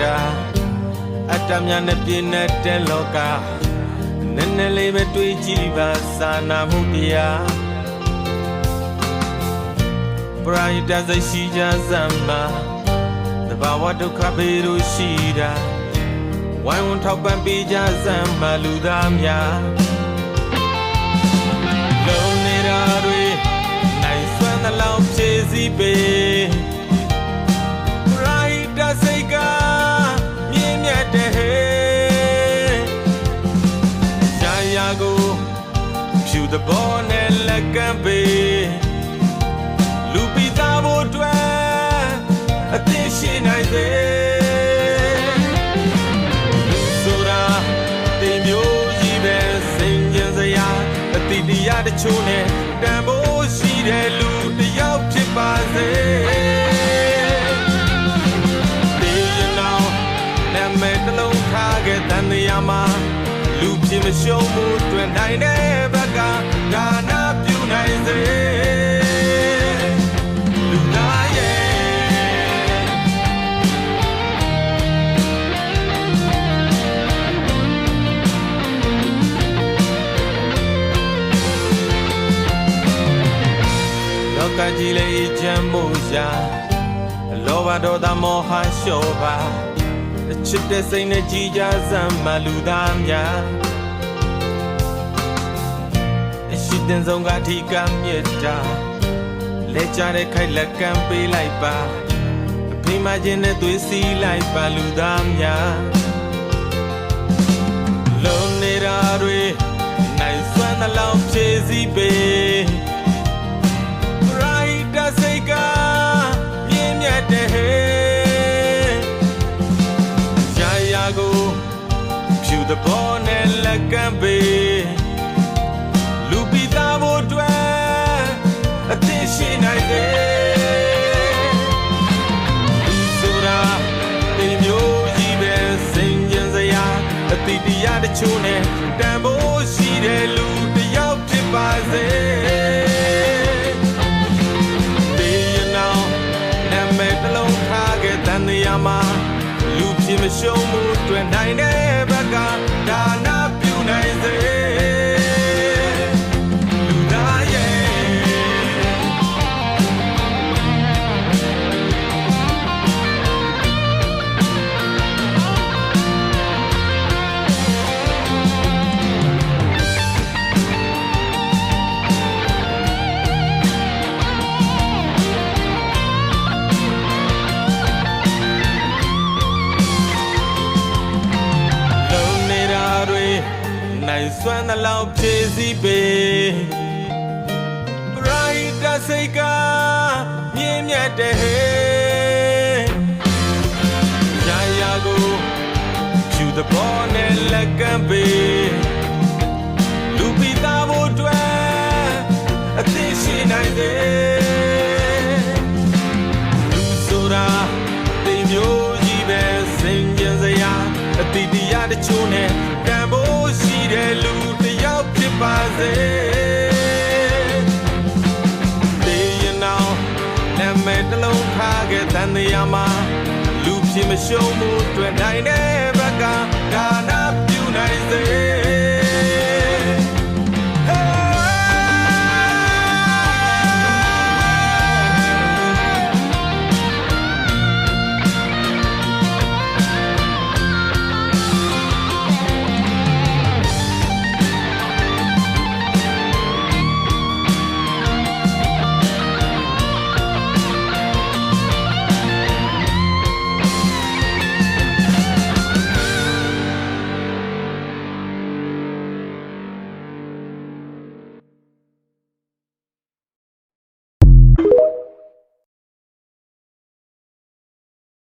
တာအတ္တများနဲ့ပြည့်နေတဲ့လောကနည်းနည်းလေးပဲတွေးကြည့်ပါစာနာမှုတရားပရိဒတ်စိတ်ရှိကြစမ်းပါတဘာဝဒုက္ခပေလို့ရှိတာဝိုင်းဝန်းထောက်ပံ့ပေးကြစမ်းပါလူသားများလုံးနေတာတွေနိုင်စွမ်းသလောက်ဖြည့်စည်းပေးပရိဒတ်စိတ်ကမြင့်မြတ်တဲ့ရှားရာကိုဖြူသဘောနဲ့လက်ကမ်းပေးလူပိသားဖို့အတွက်အသင့်ရှိနိုင်သေးဆိုတာတင်မျိုးကြီးပဲစိန်ကျင်စရာအတိတရားတချို့နဲ့တန်ဖိုးရှိတဲ့လူတယောက်ဖြစ်ပါစေဒီနောင်နာမည်တစ်လုံးထားခဲ့တဲ့နေရာမှာလူဖြစ်မရှုံးမှုတွင်နိုင်တဲ့ဘက်ကဒါနာပြုနိုင်စေလူသားရဲ့လောကကြီးလေးချမ်းမှုရာလောဘဒေါသမောဟလျှော့ပါချစ်တဲ့စိတ်နဲ့ကြည်ကြစမ်းမလူသားများအရှိတင်ဆုံးကအထီးကမြတ်တာလဲကြတဲ့ခိုက်လက်ကမ်းပေးလိုက်ပါအဖေမခြင်းနဲ့သွေးစီးလိုက်ပါလူသားများလုံးနေတာတွေနိုင်စွမ်းသလောက်ဖြည့်စည်းပေးပရိဒတ်စိတ်ကမြင့်မြတ်တဲ့ဖြူသဘောနဲ့လက်ကမ်းပေးလူပိသားဖို့အတွက်အသင့်ရှိနိုင်သေးလူဆိုတာဒီမျိုးကြီးပဲစိန်ကျင်စရာအတိတရားတချို့နဲ့တန်ဖိုးရှိတဲ့လူတယောက်ဖြစ်ပါစေဒီနောင်နာမည်တစ်လုံးထားခဲ့တဲ့နေရာမှာလူဖြစ်မရှုံးမှုတွင်နိုင်တဲ့ဘက်ကဒါနာပြုနိုင်စေလူသားရဲ့နိုင်စွမ်းသလောက်ဖြည့်စည်းပေးပရိဒတ်စိတ်ကမြင့်မြတ်တဲ့ရာရာကိုဖြူသဘောနဲ့လက်ကမ်းပေးလူပိသားဖို့အတွက်အသင့်ရှိနိုင်သေးလူဆိုတာဒီမျိုးကြီးပဲစိန်ကျင်စရာအတိတရားတချို့နဲ့တန်ဖိုးရှိတဲ့လူတယောက်ဖြစ်ပါစေဒီနောင်နာမည်တစ်လုံးထားခဲ့တဲ့နေရာမှာလူဖြစ်မရှုံးမှုတွေ့နိုင်တဲ့ဘက်ကဒါနာပြုနိုင်စေ